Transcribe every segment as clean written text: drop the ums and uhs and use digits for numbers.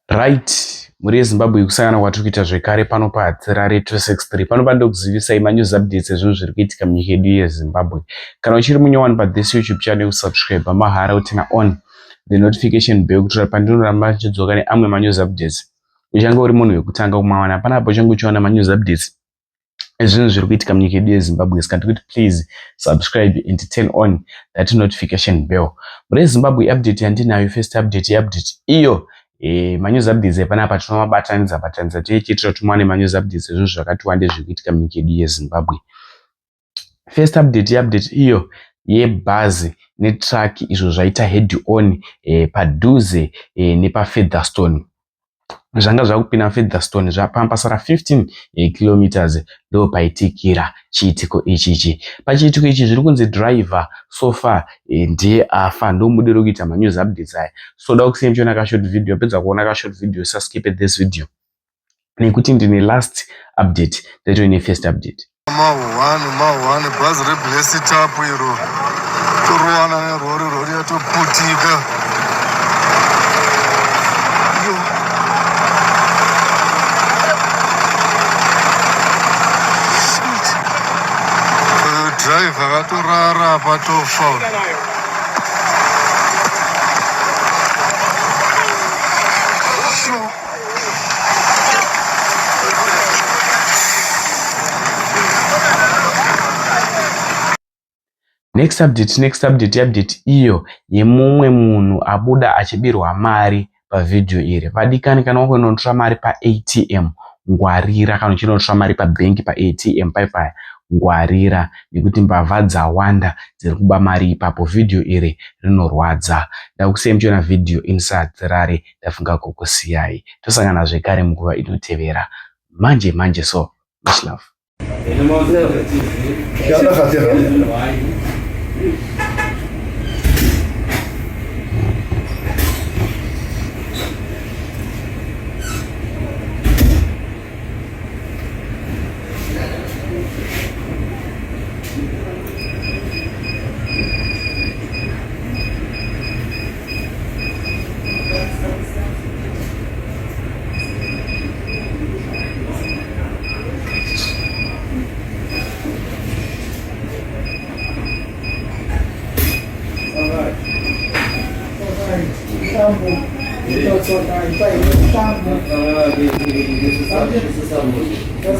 Right, muri Zimbabwe kusangana kwatiri kuita zvekare pano paHadzirare 263. Pano pandokuzivisai manews updates ezvinhu zviri kuitika munyika yedu yeZimbabwe. Kana uchiri munyowani pathis YouTube channel, subscribe mahara utina on the notification bell kuitira pandinoramba ndichidzoka neamwe manews updates. Uchange uri munhu wekutanga kumawana panapo uchange uchiona manews updates ezvinhu zviri kuitika munyika yedu yeZimbabwe. Saka ndikuti please subscribe and turn on that notification bell. Muri Zimbabwe update yandinayo, first update iyo manews updates epanapa tinomabatanidza tichiitira kuti muwane manews updates ezvinhu zvakati wande zviri kuitika munyika yedu yeZimbabwe. First update iyo yebhazi netruck izvo zvaita head on padhuze nepafeatherstone. Zvanga zvakupinda Featherstone pasara 15 kilometers ndo paitikira chiitiko ichichi. Pachiitiko ichi zviri kunzi driver so far ndiye afa. Ndo mudiro kuita manews updates aya. So da kusiyai muchiona ka short video, pedza kuona ka short video skip this video nekuti ndine last update ndaito ine first update. Mahwane bhazi reblessed tapu iro torowana nerori yatoputika. Driver akatorara patofa. Next update iyo yemumwe munhu abuda achibirwa mari pavidhio iri. Vadikani, kana wakunotora mari paATM ngwarira, kana uchinotora mari pabank paATM paipa ngwarira, nekuti mbavha dzawanda dziri kuba mari ipapo. Vidhio iri rinorwadza. Ndakusiyai muchiona vidhio insadzirare, ndafunga kukusiyai. Tosangana zvekare munguva inotevera. Manje so much love.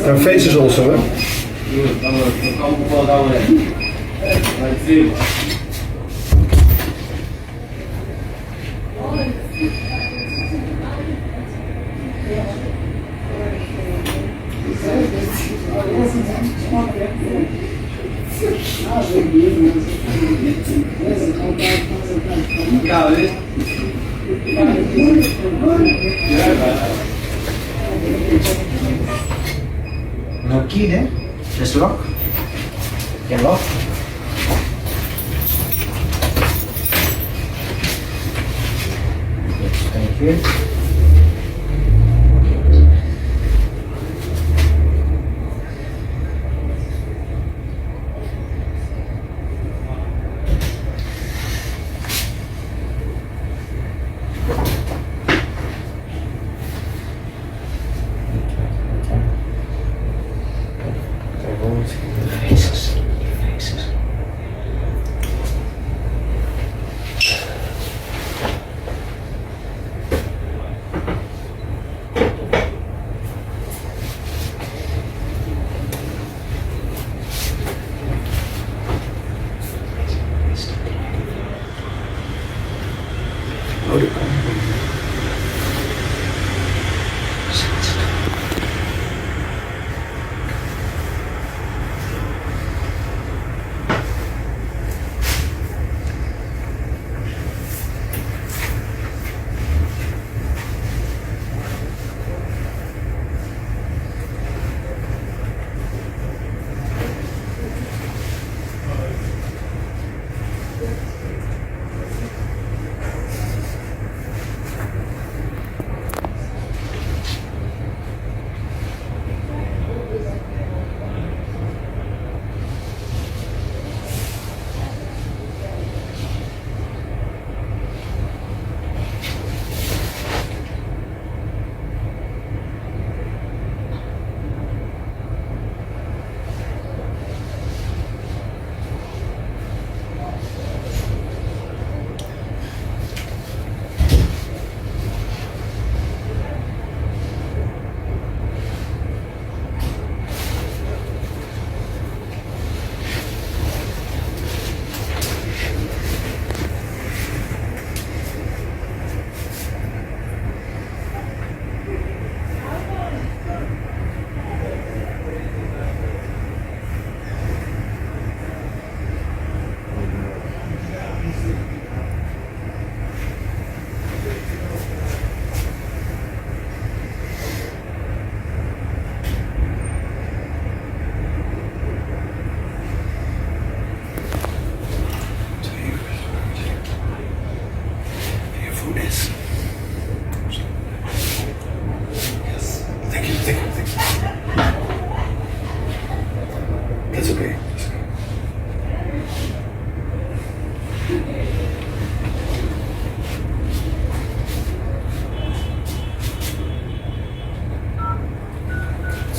Her face is also, eh? No key there, just lock. Can lock. Yes, thank you.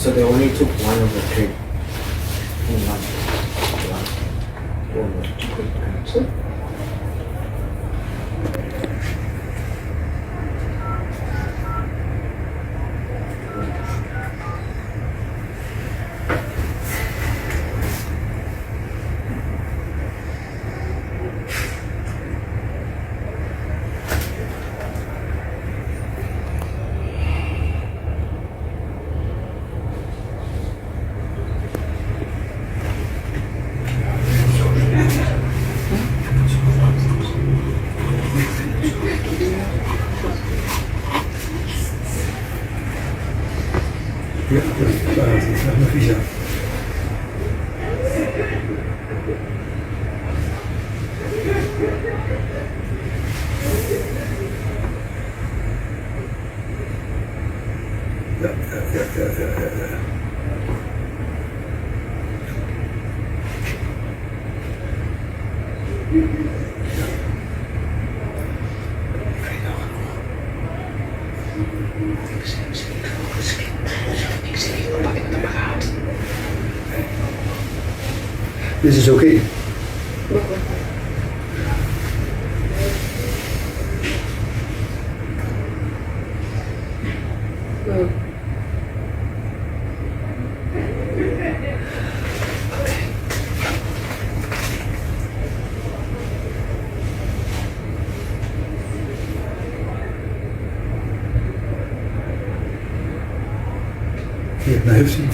So they only took one of the three. One. Quick answer. Ja, das ist noch sicher. Ja. This is okay. Hier, naar heeft hij.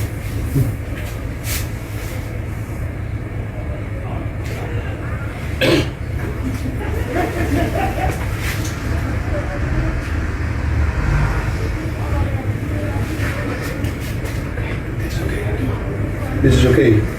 This is okay.